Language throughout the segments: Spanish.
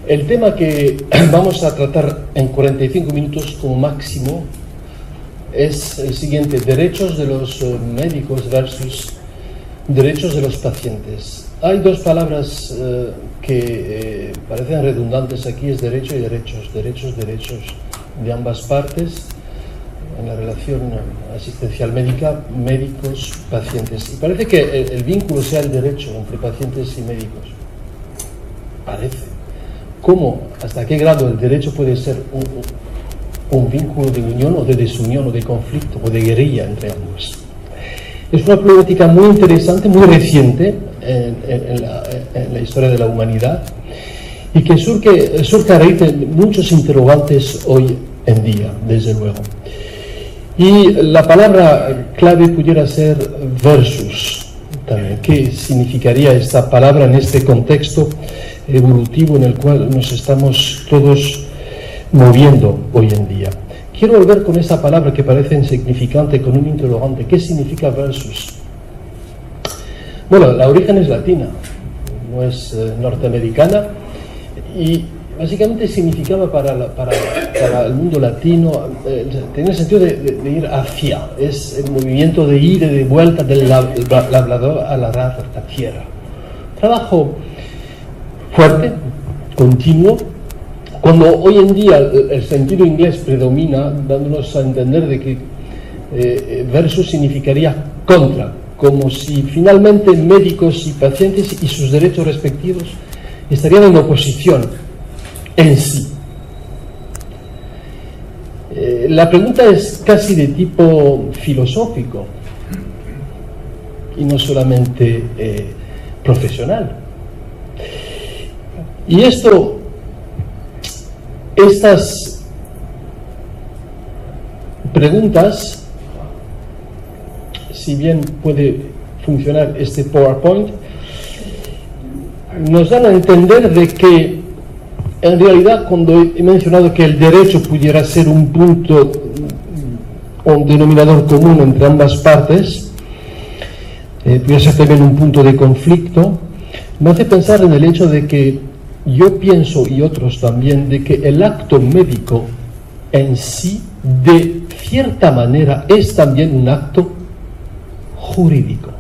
El tema que vamos a tratar en 45 minutos como máximo es el siguiente: derechos de los médicos versus derechos de los pacientes. Hay dos palabras que parecen redundantes aquí, es derecho y derechos, derechos de ambas partes en la relación asistencial médica, médicos, pacientes. Y parece que el vínculo sea el derecho entre pacientes y médicos. Parece. ¿Cómo? ¿Hasta qué grado el derecho puede ser un vínculo de unión o de desunión o de conflicto o de guerrilla entre ambos? Es una problemática muy interesante, muy reciente en la historia de la humanidad y que surge a raíz de muchos interrogantes hoy en día, desde luego. Y la palabra clave pudiera ser versus también. ¿Qué significaría esta palabra en este contexto evolutivo en el cual nos estamos todos moviendo hoy en día? Quiero volver con esa palabra que parece insignificante con un interrogante. ¿Qué significa versus? Bueno, la origen es latina, no es norteamericana, y básicamente significaba para el mundo latino, tenía el sentido de ir hacia, es el movimiento de ir y de vuelta del labrador a la tierra. Trabajo fuerte, continuo, cuando hoy en día el sentido inglés predomina, dándonos a entender de que versus significaría contra, como si finalmente médicos y pacientes y sus derechos respectivos estarían en oposición en sí. La pregunta es casi de tipo filosófico y no solamente profesional. Y estas preguntas, si bien puede funcionar este PowerPoint, nos dan a entender de que en realidad, cuando he mencionado que el derecho pudiera ser un punto o un denominador común entre ambas partes, pudiera ser también un punto de conflicto, me hace pensar en el hecho de que yo pienso, y otros también, de que el acto médico en sí, de cierta manera, es también un acto jurídico.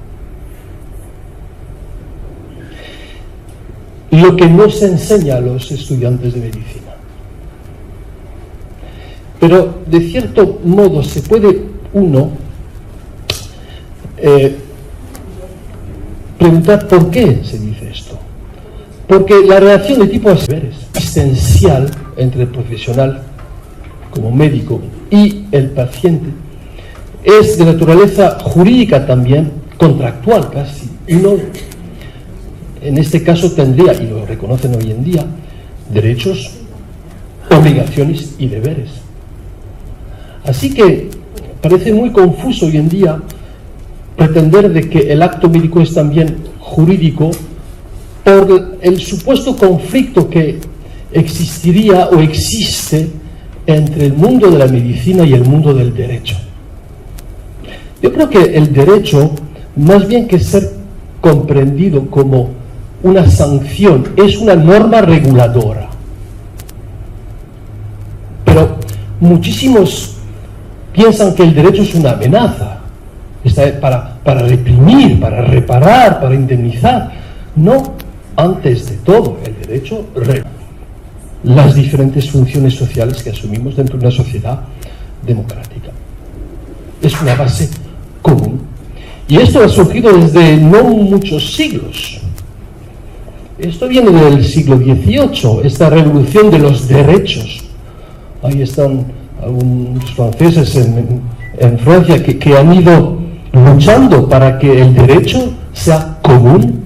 Lo que no se enseña a los estudiantes de medicina. Pero de cierto modo se puede uno preguntar por qué se dice esto. Porque la relación de tipo asistencial entre el profesional como médico y el paciente es de naturaleza jurídica también, contractual casi, y no, en este caso tendría, y lo reconocen hoy en día, derechos, obligaciones y deberes. Así que parece muy confuso hoy en día pretender de que el acto médico es también jurídico por el supuesto conflicto que existiría o existe entre el mundo de la medicina y el mundo del derecho. Yo creo que el derecho, más bien que ser comprendido como una sanción, es una norma reguladora. Pero muchísimos piensan que el derecho es una amenaza, está para reprimir, para reparar, para indemnizar. No, antes de todo, el derecho regula las diferentes funciones sociales que asumimos dentro de una sociedad democrática. Es una base común. Y esto ha surgido desde no muchos siglos. Esto viene del siglo XVIII, esta revolución de los derechos. Ahí están algunos franceses en Francia que han ido luchando para que el derecho sea común,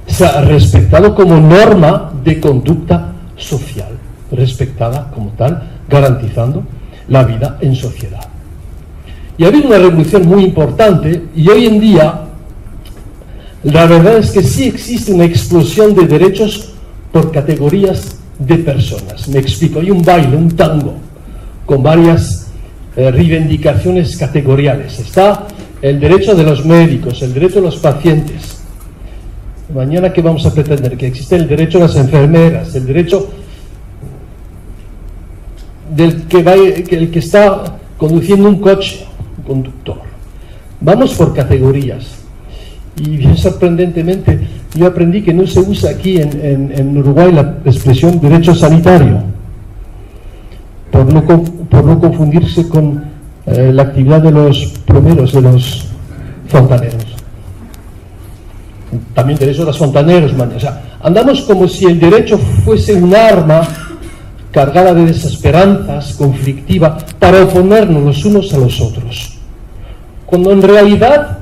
sea respetado como norma de conducta social, respetada como tal, garantizando la vida en sociedad. Y ha habido una revolución muy importante, y hoy en día la verdad es que sí existe una explosión de derechos por categorías de personas. Me explico, hay un baile, un tango, con varias reivindicaciones categoriales. Está el derecho de los médicos, el derecho de los pacientes. Mañana, ¿qué vamos a pretender? Que existe el derecho de las enfermeras, el derecho el que está conduciendo un coche, un conductor. Vamos por categorías. Y bien sorprendentemente, yo aprendí que no se usa aquí en Uruguay la expresión derecho sanitario, por no confundirse con la actividad de los plomeros, de los fontaneros. También derecho a los fontaneros, man. O sea, andamos como si el derecho fuese un arma cargada de desesperanzas, conflictiva, para oponernos los unos a los otros. Cuando en realidad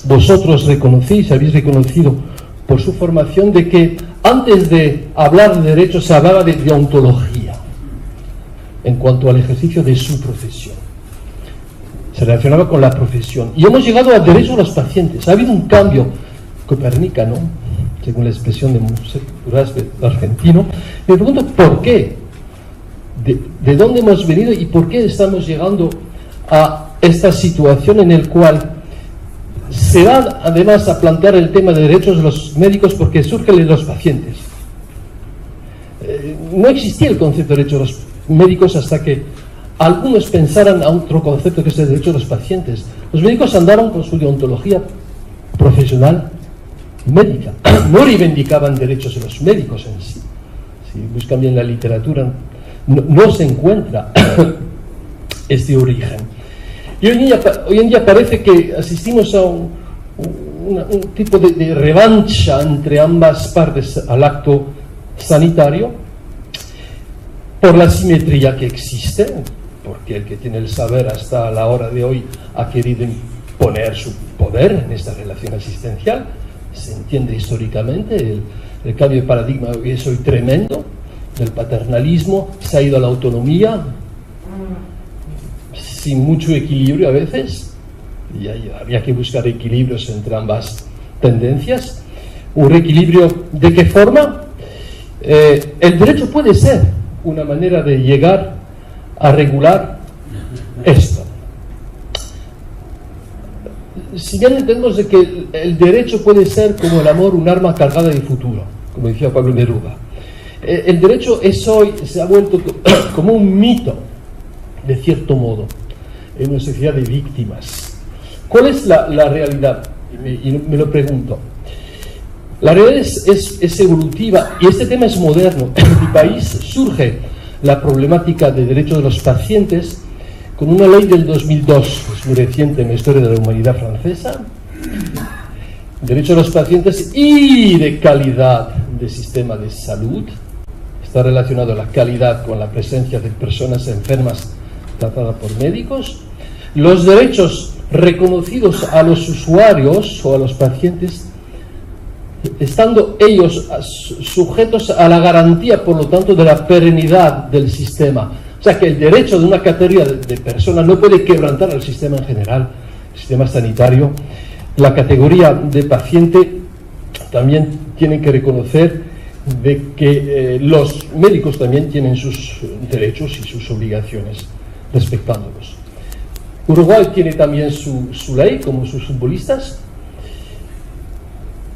vosotros habéis reconocido por su formación de que antes de hablar de derecho se hablaba de deontología en cuanto al ejercicio de su profesión. Se relacionaba con la profesión. Y hemos llegado al derecho a los pacientes. Ha habido un cambio copernicano, según la expresión de Museo argentino. Me pregunto por qué, de dónde hemos venido y por qué estamos llegando a esta situación en la cual se va además a plantear el tema de derechos de los médicos porque surge el de los pacientes. No existía el concepto de derechos de los médicos hasta que algunos pensaran a otro concepto que es el derecho de los pacientes. Los médicos andaron con su deontología profesional médica, no reivindicaban derechos de los médicos en sí. Si buscan bien la literatura, no se encuentra este origen. Y hoy en día parece que asistimos a un tipo de revancha entre ambas partes al acto sanitario por la simetría que existe, porque el que tiene el saber hasta la hora de hoy ha querido imponer su poder en esta relación asistencial. Se entiende históricamente el cambio de paradigma es hoy tremendo, del paternalismo se ha ido a la autonomía, sin mucho equilibrio a veces, y había que buscar equilibrios entre ambas tendencias. ¿Un equilibrio de qué forma? El derecho puede ser una manera de llegar a regular esto. Si bien entendemos de que el derecho puede ser como el amor un arma cargada de futuro, como decía Pablo Neruda, el derecho hoy se ha vuelto como un mito, de cierto modo, en una sociedad de víctimas. ¿Cuál es la realidad? Y me lo pregunto. La realidad es evolutiva y este tema es moderno. En mi país surge la problemática de derechos de los pacientes con una ley del 2002, es muy reciente en la historia de la humanidad francesa, derecho de los pacientes y de calidad del sistema de salud. Está relacionado la calidad con la presencia de personas enfermas tratadas por médicos. Los derechos reconocidos a los usuarios o a los pacientes, estando ellos sujetos a la garantía, por lo tanto, de la perennidad del sistema. O sea, que el derecho de una categoría de personas no puede quebrantar al sistema en general, el sistema sanitario. La categoría de paciente también tiene que reconocer de que los médicos también tienen sus derechos y sus obligaciones respetándolos. Uruguay tiene también su ley, como sus futbolistas,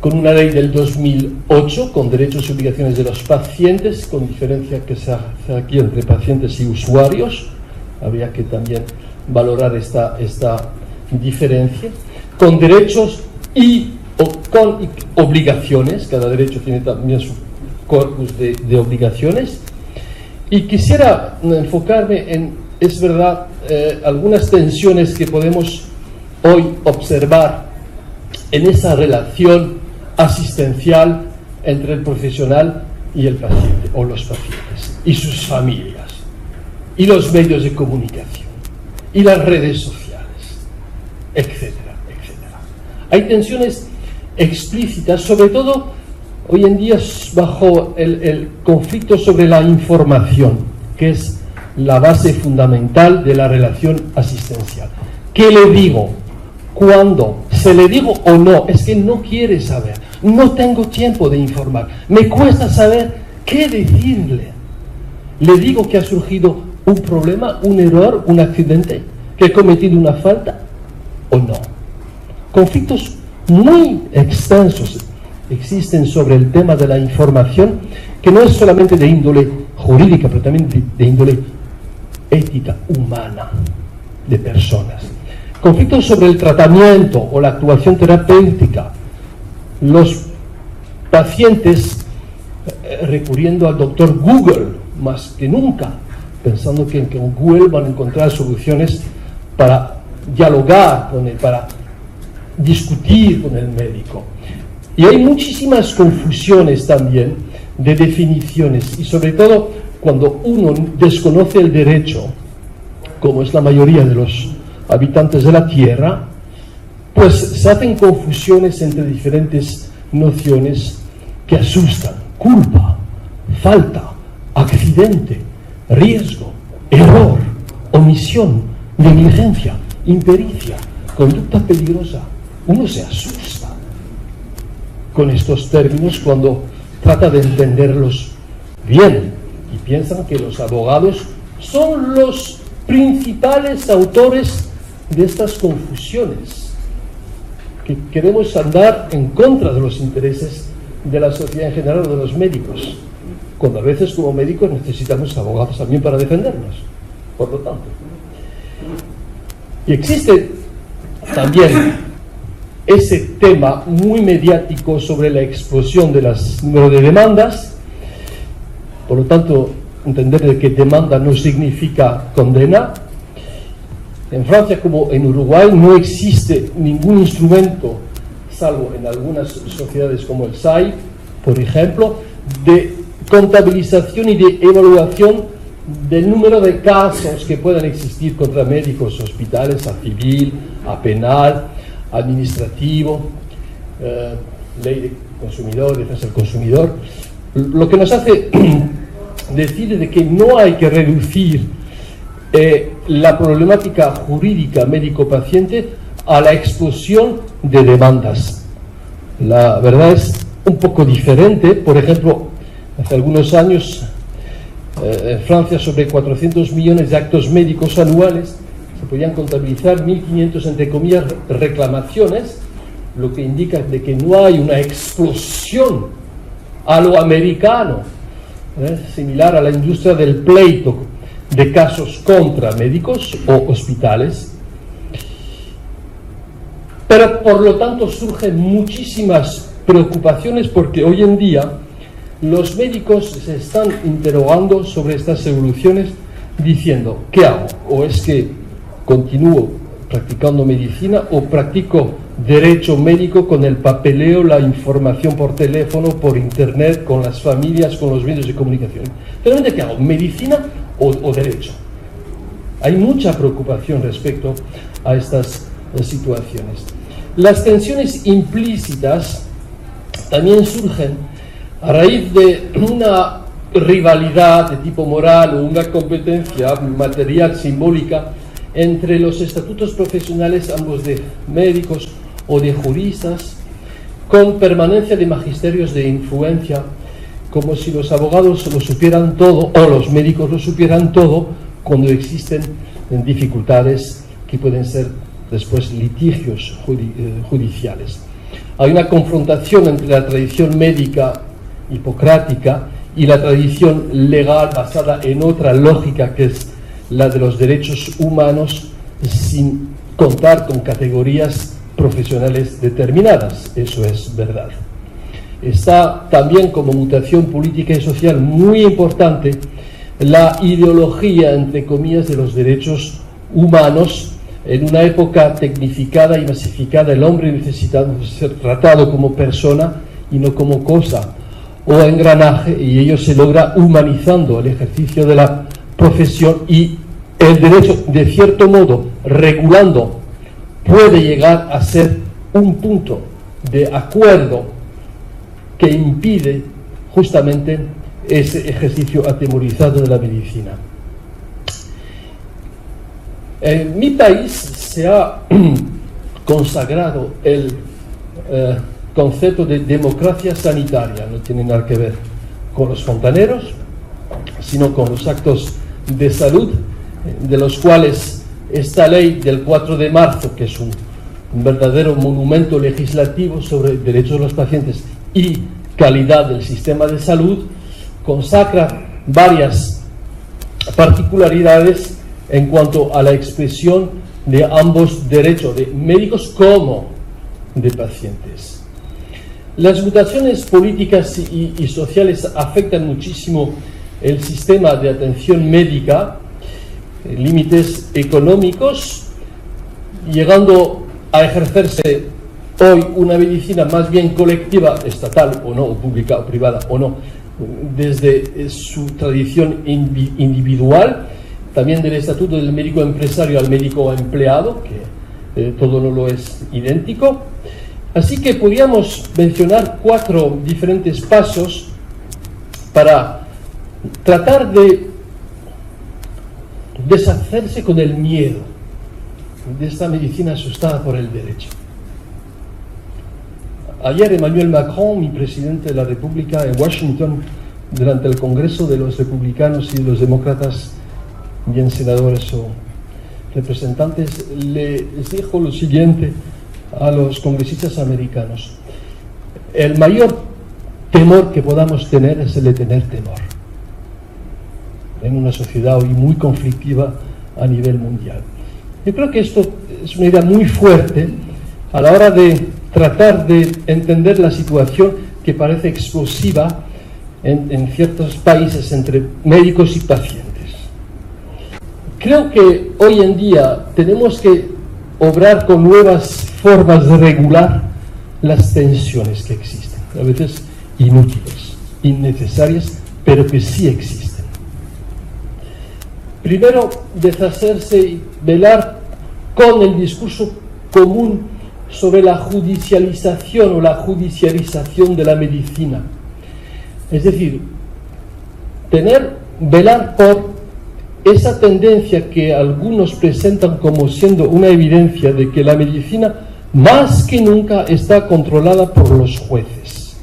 con una ley del 2008, con derechos y obligaciones de los pacientes, con diferencia que se hace aquí entre pacientes y usuarios. Habría que también valorar esta diferencia, con derechos y con obligaciones. Cada derecho tiene también su corpus de obligaciones. Y quisiera enfocarme en, es verdad, algunas tensiones que podemos hoy observar en esa relación asistencial entre el profesional y el paciente, o los pacientes, y sus familias, y los medios de comunicación, y las redes sociales, etcétera, etcétera. Hay tensiones explícitas, sobre todo hoy en día bajo el conflicto sobre la información, que es la base fundamental de la relación asistencial. ¿Qué le digo? ¿Cuándo? ¿Se le digo o no? Es que no quiere saber. No tengo tiempo de informar. Me cuesta saber qué decirle. ¿Le digo que ha surgido un problema, un error, un accidente? ¿Que he cometido una falta o no? Conflictos muy extensos existen sobre el tema de la información, que no es solamente de índole jurídica, pero también de índole ética humana de personas. Conflictos sobre el tratamiento o la actuación terapéutica. Los pacientes recurriendo al doctor Google más que nunca, pensando que en Google van a encontrar soluciones para dialogar con él, para discutir con el médico. Y hay muchísimas confusiones también de definiciones, y sobre todo cuando uno desconoce el derecho, como es la mayoría de los habitantes de la Tierra, pues se hacen confusiones entre diferentes nociones que asustan: culpa, falta, accidente, riesgo, error, omisión, negligencia, impericia, conducta peligrosa. Uno se asusta con estos términos cuando trata de entenderlos bien, y piensan que los abogados son los principales autores de estas confusiones, que queremos andar en contra de los intereses de la sociedad en general o de los médicos, cuando a veces como médicos necesitamos abogados también para defendernos. Por lo tanto, y existe también ese tema muy mediático sobre la explosión de los números de demandas. Por lo tanto, entender de que demanda no significa condena. En Francia como en Uruguay no existe ningún instrumento, salvo en algunas sociedades como el SAI, por ejemplo, de contabilización y de evaluación del número de casos que puedan existir contra médicos, hospitales, a civil, a penal, administrativo, ley de consumidor, defensa del consumidor. Lo que nos hace decir de que no hay que reducir la problemática jurídica médico-paciente a la explosión de demandas. La verdad es un poco diferente. Por ejemplo, hace algunos años en Francia, sobre 400 millones de actos médicos anuales, se podían contabilizar 1.500, entre comillas, reclamaciones, lo que indica de que no hay una explosión a lo americano, similar a la industria del pleito de casos contra médicos o hospitales. Pero por lo tanto surgen muchísimas preocupaciones, porque hoy en día los médicos se están interrogando sobre estas evoluciones, diciendo: ¿qué hago? ¿O es que continúo practicando medicina o practico derecho médico con el papeleo, la información por teléfono, por internet, con las familias, con los medios de comunicación? ¿Realmente qué hago? ¿Medicina o derecho? Hay mucha preocupación respecto a estas situaciones. Las tensiones implícitas también surgen a raíz de una rivalidad de tipo moral o una competencia material simbólica entre los estatutos profesionales, ambos de médicos o de juristas, con permanencia de magisterios de influencia, como si los abogados lo supieran todo o los médicos lo supieran todo, cuando existen dificultades que pueden ser después litigios judiciales. Hay una confrontación entre la tradición médica hipocrática y la tradición legal basada en otra lógica, que es la de los derechos humanos, sin contar con categorías profesionales determinadas. Eso es verdad. Está también como mutación política y social muy importante la ideología, entre comillas, de los derechos humanos. En una época tecnificada y masificada, el hombre necesita ser tratado como persona y no como cosa o engranaje, y ello se logra humanizando el ejercicio de la profesión, y el derecho, de cierto modo, regulando, puede llegar a ser un punto de acuerdo que impide justamente ese ejercicio atemorizado de la medicina. En mi país se ha consagrado el concepto de democracia sanitaria. No tiene nada que ver con los fontaneros, sino con los actos de salud, de los cuales esta ley del 4 de marzo, que es un verdadero monumento legislativo sobre derechos de los pacientes y calidad del sistema de salud, consacra varias particularidades en cuanto a la expresión de ambos derechos, de médicos como de pacientes. Las mutaciones políticas y sociales afectan muchísimo el sistema de atención médica, límites económicos, llegando a ejercerse hoy una medicina más bien colectiva, estatal o no, o pública o privada o no, desde su tradición individual, también del estatuto del médico empresario al médico empleado, que todo no lo es idéntico. Así que podríamos mencionar 4 diferentes pasos para tratar de deshacerse con el miedo de esta medicina asustada por el derecho. Ayer Emmanuel Macron, mi presidente de la República, en Washington, durante el Congreso de los Republicanos y de los Demócratas, bien senadores o representantes, les dijo lo siguiente a los congresistas americanos: el mayor temor que podamos tener es el de tener temor, en una sociedad hoy muy conflictiva a nivel mundial. Yo creo que esto es una idea muy fuerte a la hora de tratar de entender la situación que parece explosiva en ciertos países entre médicos y pacientes. Creo que hoy en día tenemos que obrar con nuevas formas de regular las tensiones que existen, a veces inútiles, innecesarias, pero que sí existen. Primero, deshacerse y velar con el discurso común sobre la judicialización o la judicialización de la medicina. Es decir, velar por esa tendencia que algunos presentan como siendo una evidencia de que la medicina más que nunca está controlada por los jueces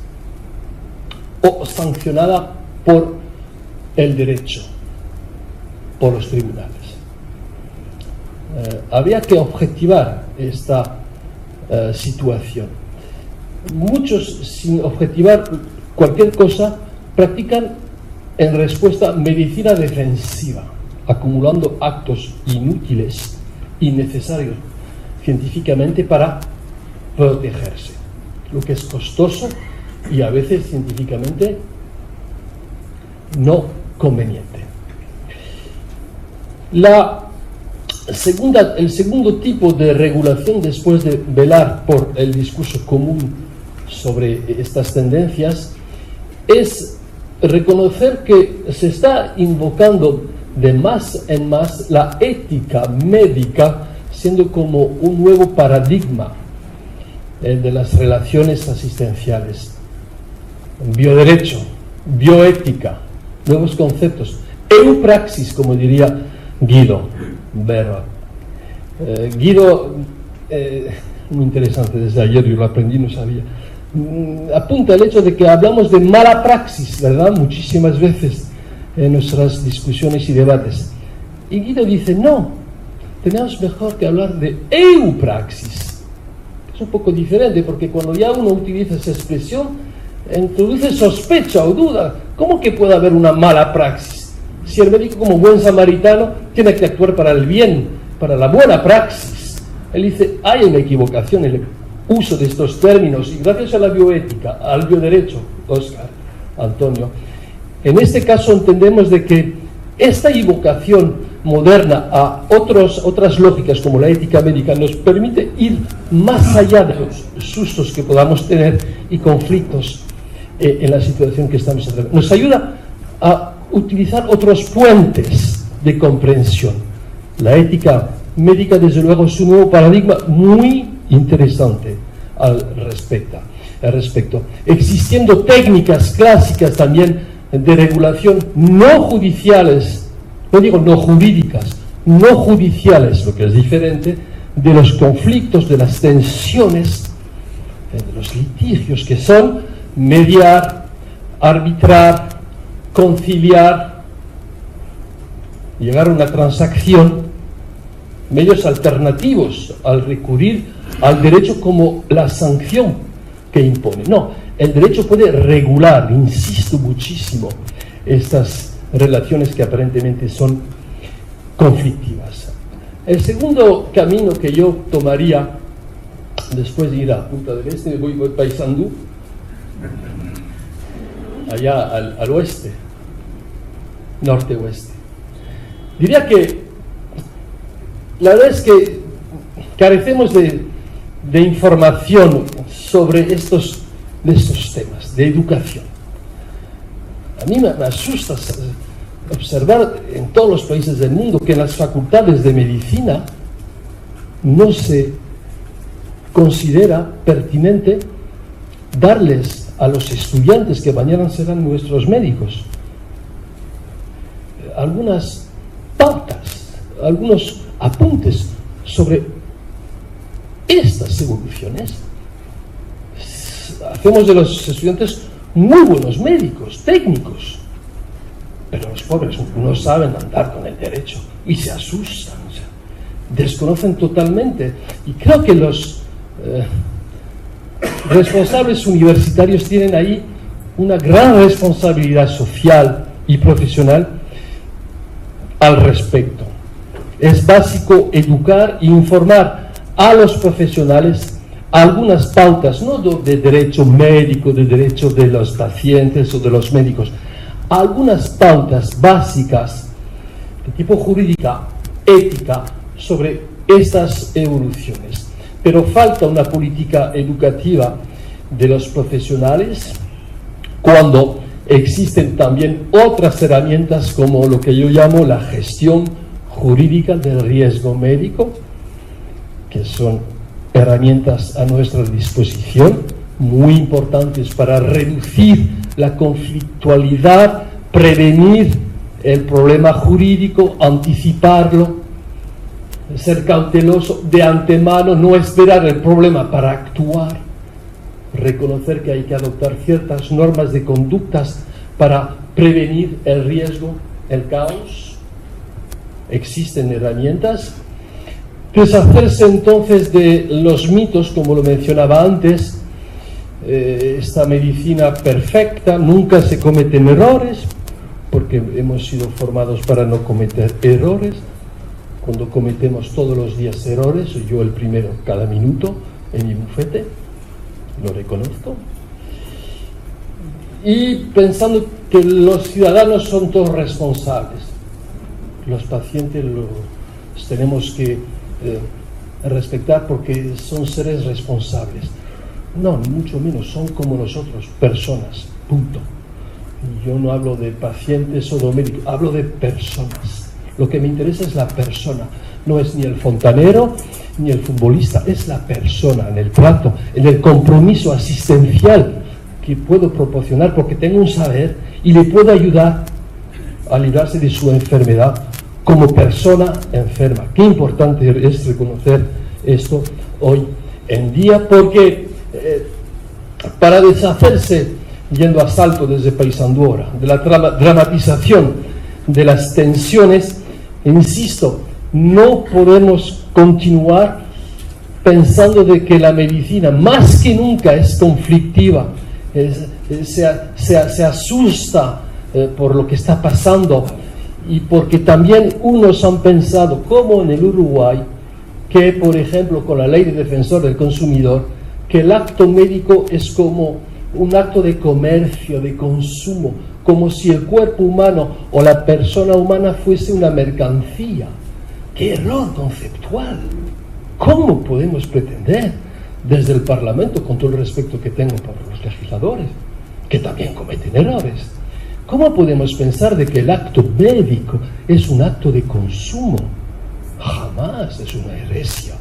o sancionada por el derecho, por los tribunales. Habría que objetivar esta situación. Muchos, sin objetivar cualquier cosa, practican en respuesta medicina defensiva, acumulando actos inútiles, innecesarios científicamente para protegerse, lo que es costoso y a veces científicamente no conveniente. El segundo tipo de regulación, después de velar por el discurso común sobre estas tendencias, es reconocer que se está invocando de más en más la ética médica, siendo como un nuevo paradigma de las relaciones asistenciales. Bioderecho, bioética, nuevos conceptos, eupraxis, como diría Guido Berra. Guido, muy interesante, desde ayer yo lo aprendí, no sabía, apunta el hecho de que hablamos de mala praxis, ¿verdad?, muchísimas veces en nuestras discusiones y debates. Y Guido dice, no, tenemos mejor que hablar de eupraxis. Es un poco diferente, porque cuando ya uno utiliza esa expresión, introduce sospecha o duda. ¿Cómo que puede haber una mala praxis? Si el médico, como buen samaritano, tiene que actuar para el bien, para la buena praxis. Él dice, hay una equivocación en el uso de estos términos, y gracias a la bioética, al bioderecho, Óscar, Antonio, en este caso entendemos de que esta evocación moderna a otras lógicas como la ética médica nos permite ir más allá de los sustos que podamos tener y conflictos en la situación que estamos atravesando. Nos ayuda a utilizar otros puentes de comprensión. La ética médica, desde luego, es un nuevo paradigma muy interesante al respecto. Existiendo técnicas clásicas también de regulación no judiciales, no digo no jurídicas, no judiciales, lo que es diferente, de los conflictos, de las tensiones, de los litigios, que son mediar, arbitrar, conciliar, llegar a una transacción, medios alternativos al recurrir al derecho como la sanción que impone. No, el derecho puede regular, insisto muchísimo, estas relaciones que aparentemente son conflictivas. El segundo camino que yo tomaría, después de ir a Punta del Este, me voy a Paysandú, allá al oeste, norte-oeste. Diría que la verdad es que carecemos de información sobre estos temas, de educación. A mí me asusta observar en todos los países del mundo que en las facultades de medicina no se considera pertinente darles a los estudiantes que mañana serán nuestros médicos algunas pautas, algunos apuntes sobre estas evoluciones. Hacemos de los estudiantes muy buenos médicos, técnicos, pero los pobres no saben andar con el derecho y se asustan, o sea, desconocen totalmente. Y creo que los responsables universitarios tienen ahí una gran responsabilidad social y profesional al respecto. Es básico educar e informar a los profesionales algunas pautas, no de derecho médico, de derecho de los pacientes o de los médicos, algunas pautas básicas de tipo jurídica, ética, sobre estas evoluciones. Pero falta una política educativa de los profesionales cuando existen también otras herramientas como lo que yo llamo la gestión jurídica del riesgo médico, que son herramientas a nuestra disposición, muy importantes para reducir la conflictualidad, prevenir el problema jurídico, anticiparlo, ser cauteloso de antemano, no esperar el problema para actuar, reconocer que hay que adoptar ciertas normas de conductas para prevenir el riesgo, el caos. Existen herramientas. Deshacerse entonces de los mitos, como lo mencionaba antes, esta medicina perfecta, nunca se cometen errores, porque hemos sido formados para no cometer errores. Cuando cometemos todos los días errores, soy yo el primero cada minuto en mi bufete, lo reconozco. Y pensando que los ciudadanos son todos responsables, los pacientes los tenemos que respetar porque son seres responsables. No, ni mucho menos, son como nosotros, personas, punto. Yo no hablo de pacientes o de médicos, hablo de personas. Lo que me interesa es la persona, no es ni el fontanero ni el futbolista, es la persona en el trato, en el compromiso asistencial que puedo proporcionar porque tengo un saber y le puedo ayudar a librarse de su enfermedad como persona enferma. Qué importante es reconocer esto hoy en día, porque para deshacerse, yendo a salto desde Paysandú ahora, de la dramatización de las tensiones, insisto, no podemos continuar pensando de que la medicina más que nunca es conflictiva, se asusta por lo que está pasando, y porque también unos han pensado, como en el Uruguay, que por ejemplo con la ley de defensor del consumidor, que el acto médico es como un acto de comercio, de consumo, como si el cuerpo humano o la persona humana fuese una mercancía. ¡Qué error conceptual! ¿Cómo podemos pretender desde el Parlamento, con todo el respeto que tengo por los legisladores, que también cometen errores, cómo podemos pensar de que el acto médico es un acto de consumo? Jamás, es una heresia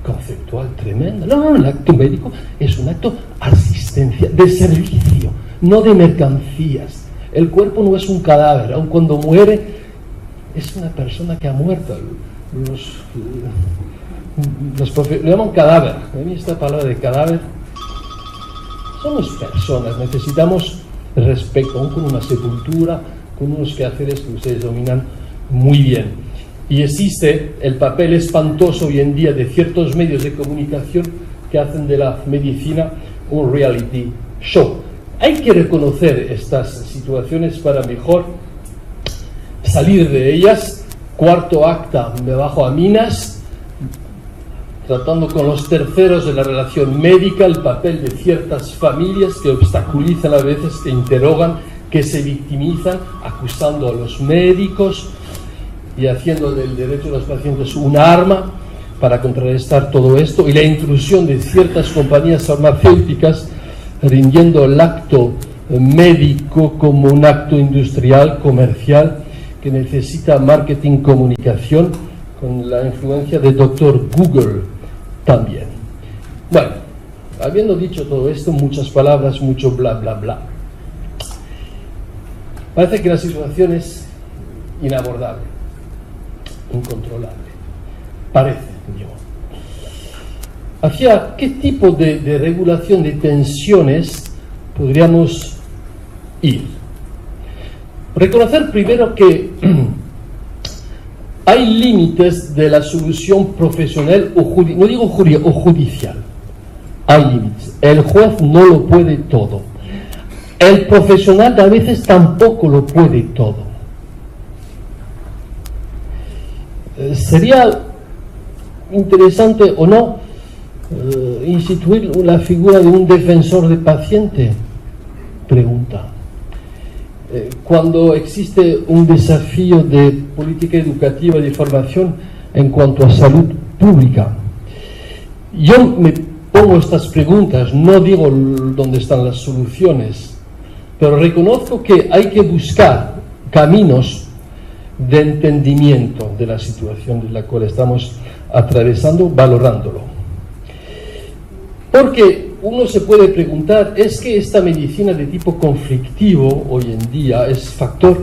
conceptual tremenda. No, el acto médico es un acto asistencia, de servicio, no de mercancías. El cuerpo no es un cadáver, aun cuando muere es una persona que ha muerto. Lo llaman cadáver. A mí esta palabra de cadáver, somos personas, necesitamos respeto, aún con una sepultura, con unos quehaceres que ustedes dominan muy bien. Y existe el papel espantoso hoy en día de ciertos medios de comunicación que hacen de la medicina un reality show. Hay que reconocer estas situaciones para mejor salir de ellas cuarto acta me bajo a Minas, tratando con los terceros de la relación médica, el papel de ciertas familias que obstaculizan a veces, que interrogan, que se victimizan, acusando a los médicos y haciendo del derecho de los pacientes un arma para contrarrestar todo esto, y la intrusión de ciertas compañías farmacéuticas rindiendo el acto médico como un acto industrial, comercial, que necesita marketing, comunicación, con la influencia de Dr. Google también. Bueno, habiendo dicho todo esto, muchas palabras, mucho bla bla bla, parece que la situación es inabordable, incontrolable. Parece, digo. ¿Hacia qué tipo de regulación de tensiones podríamos ir? Reconocer primero que hay límites de la solución profesional o no digo jurídica, o judicial. Hay límites. El juez no lo puede todo. El profesional a veces tampoco lo puede todo. Sería interesante o no instituir la figura de un defensor de paciente, pregunta. Cuando existe un desafío de política educativa y de formación en cuanto a salud pública, yo me pongo estas preguntas, no digo dónde están las soluciones, pero reconozco que hay que buscar caminos de entendimiento de la situación de la cual estamos atravesando, valorándolo. Porque uno se puede preguntar, ¿es que esta medicina de tipo conflictivo hoy en día es factor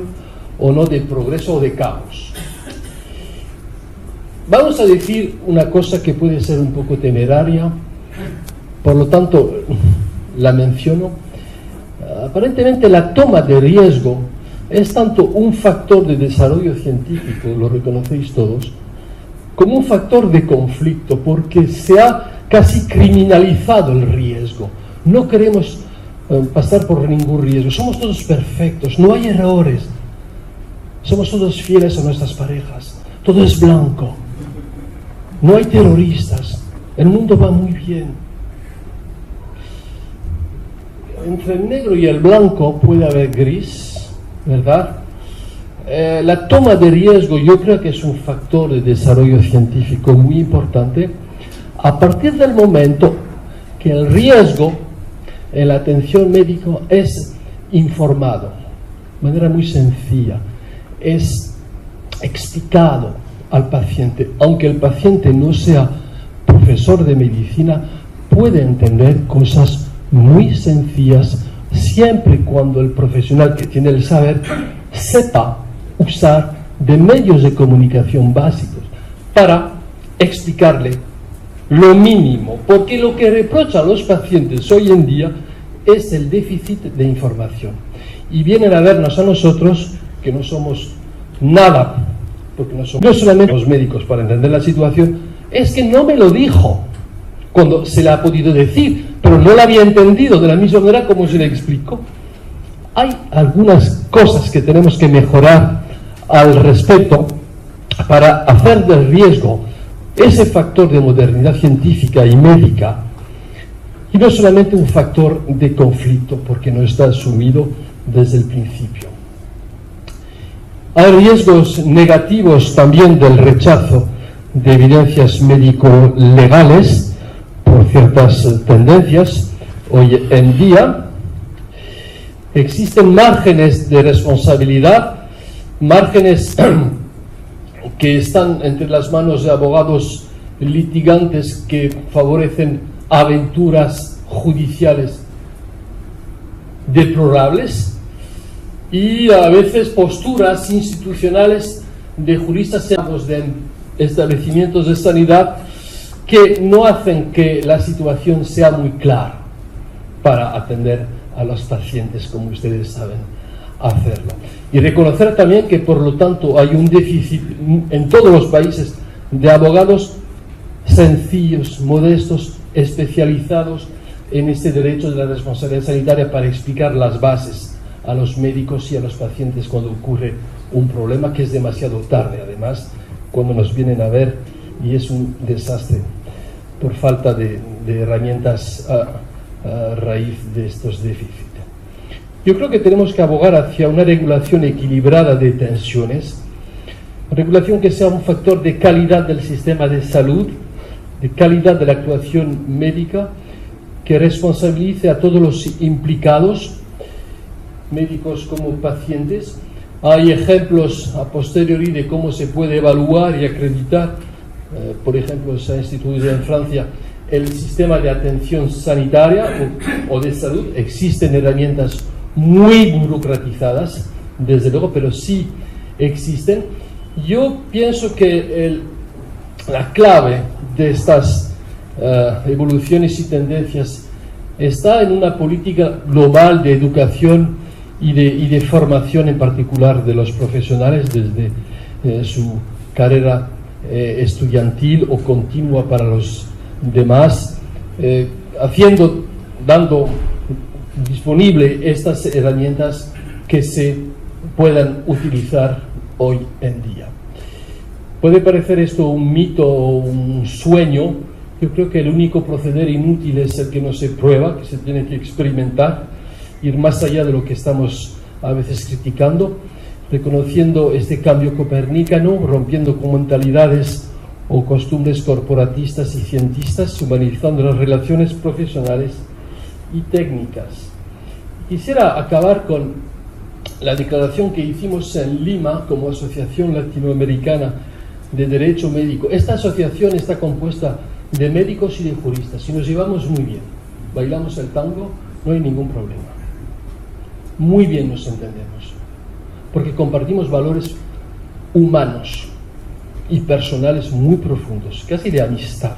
o no de progreso o de caos? Vamos a decir una cosa que puede ser un poco temeraria, por lo tanto la menciono. Aparentemente la toma de riesgo es tanto un factor de desarrollo científico, lo reconocéis todos, como un factor de conflicto, porque se ha casi criminalizado el riesgo. No queremos pasar por ningún riesgo. Somos todos perfectos, no hay errores. Somos todos fieles a nuestras parejas. Todo es blanco. No hay terroristas. El mundo va muy bien. Entre el negro y el blanco puede haber gris, ¿verdad? La toma de riesgo yo creo que es un factor de desarrollo científico muy importante, a partir del momento que el riesgo en la atención médica es informado, de manera muy sencilla, es explicado al paciente, aunque el paciente no sea profesor de medicina, puede entender cosas muy sencillas, siempre y cuando el profesional que tiene el saber sepa usar de medios de comunicación básicos para explicarle lo mínimo, porque lo que reprochan los pacientes hoy en día es el déficit de información, y vienen a vernos a nosotros que no somos nada, porque no solamente los médicos para entender la situación, es que no me lo dijo cuando se le ha podido decir, pero no lo había entendido de la misma manera como se le explicó. Hay algunas cosas que tenemos que mejorar al respecto para hacer del riesgo ese factor de modernidad científica y médica, y no solamente un factor de conflicto, porque no está asumido desde el principio. Hay riesgos negativos también del rechazo de evidencias médico-legales por ciertas tendencias. Hoy en día existen márgenes de responsabilidad, márgenes que están entre las manos de abogados litigantes que favorecen aventuras judiciales deplorables, y a veces posturas institucionales de juristas de establecimientos de sanidad que no hacen que la situación sea muy clara para atender a los pacientes, como ustedes saben hacerlo. Y reconocer también que, por lo tanto, hay un déficit en todos los países de abogados sencillos, modestos, especializados en este derecho de la responsabilidad sanitaria para explicar las bases a los médicos y a los pacientes cuando ocurre un problema, que es demasiado tarde, además, cuando nos vienen a ver, y es un desastre por falta de herramientas a raíz de estos déficits. Yo creo que tenemos que abogar hacia una regulación equilibrada de tensiones, regulación que sea un factor de calidad del sistema de salud, de calidad de la actuación médica, que responsabilice a todos los implicados, médicos como pacientes. Hay ejemplos a posteriori de cómo se puede evaluar y acreditar. Por ejemplo, se ha instituido en Francia el sistema de atención sanitaria o de salud. Existen herramientas muy burocratizadas, desde luego, pero sí existen. Yo pienso que la clave de estas evoluciones y tendencias está en una política global de educación y de formación, en particular de los profesionales desde su carrera estudiantil o continua para los demás, dando disponible estas herramientas que se puedan utilizar hoy en día. Puede parecer esto un mito o un sueño. Yo creo que el único proceder inútil es el que no se prueba, que se tiene que experimentar, ir más allá de lo que estamos a veces criticando, reconociendo este cambio copernicano, rompiendo con mentalidades o costumbres corporatistas y cientistas, humanizando las relaciones profesionales y técnicas. Quisiera acabar con la declaración que hicimos en Lima como Asociación Latinoamericana de Derecho Médico. Esta asociación está compuesta de médicos y de juristas, y nos llevamos muy bien. Bailamos el tango, no hay ningún problema. Muy bien nos entendemos, porque compartimos valores humanos y personales muy profundos, casi de amistad,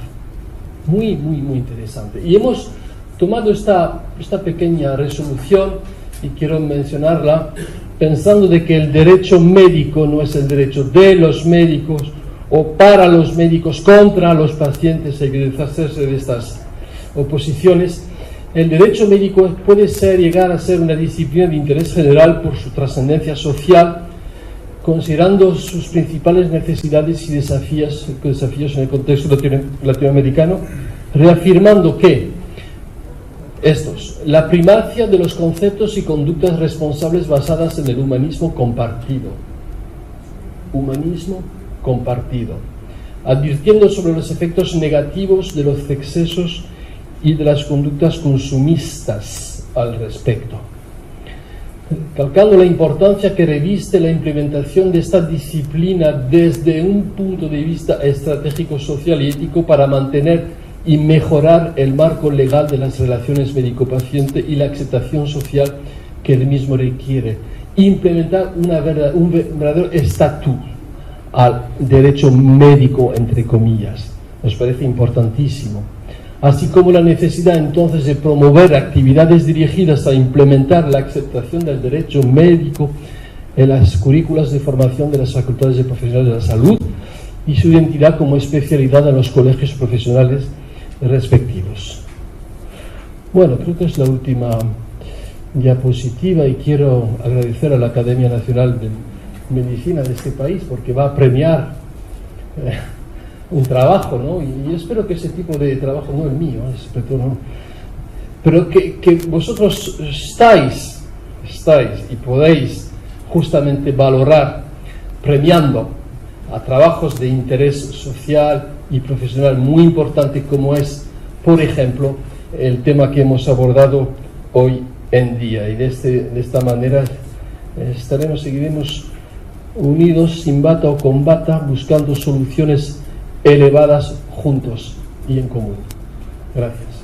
muy interesante. Y hemos tomado esta pequeña resolución, y quiero mencionarla, pensando de que el derecho médico no es el derecho de los médicos o para los médicos contra los pacientes. Hay que deshacerse de estas oposiciones. El derecho médico puede llegar a ser una disciplina de interés general por su trascendencia social, considerando sus principales necesidades y desafíos en el contexto latinoamericano, reafirmando que la primacia de los conceptos y conductas responsables basadas en el humanismo compartido, advirtiendo sobre los efectos negativos de los excesos y de las conductas consumistas al respecto, calcando la importancia que reviste la implementación de esta disciplina desde un punto de vista estratégico, social y ético para mantener y mejorar el marco legal de las relaciones médico-paciente y la aceptación social que el mismo requiere, implementar un verdadero estatus al derecho médico, entre comillas. Nos parece importantísimo, así como la necesidad entonces de promover actividades dirigidas a implementar la aceptación del derecho médico en las currículas de formación de las facultades de profesionales de la salud y su identidad como especialidad en los colegios profesionales respectivos. Bueno, creo que es la última diapositiva, y quiero agradecer a la Academia Nacional de Medicina de este país porque va a premiar un trabajo, ¿no? Y espero que ese tipo de trabajo, no el mío, no, pero que vosotros estáis y podéis justamente valorar premiando a trabajos de interés social y profesional muy importante, como es, por ejemplo, el tema que hemos abordado hoy en día. Y de esta manera seguiremos unidos, sin bata o con bata, buscando soluciones elevadas juntos y en común. Gracias.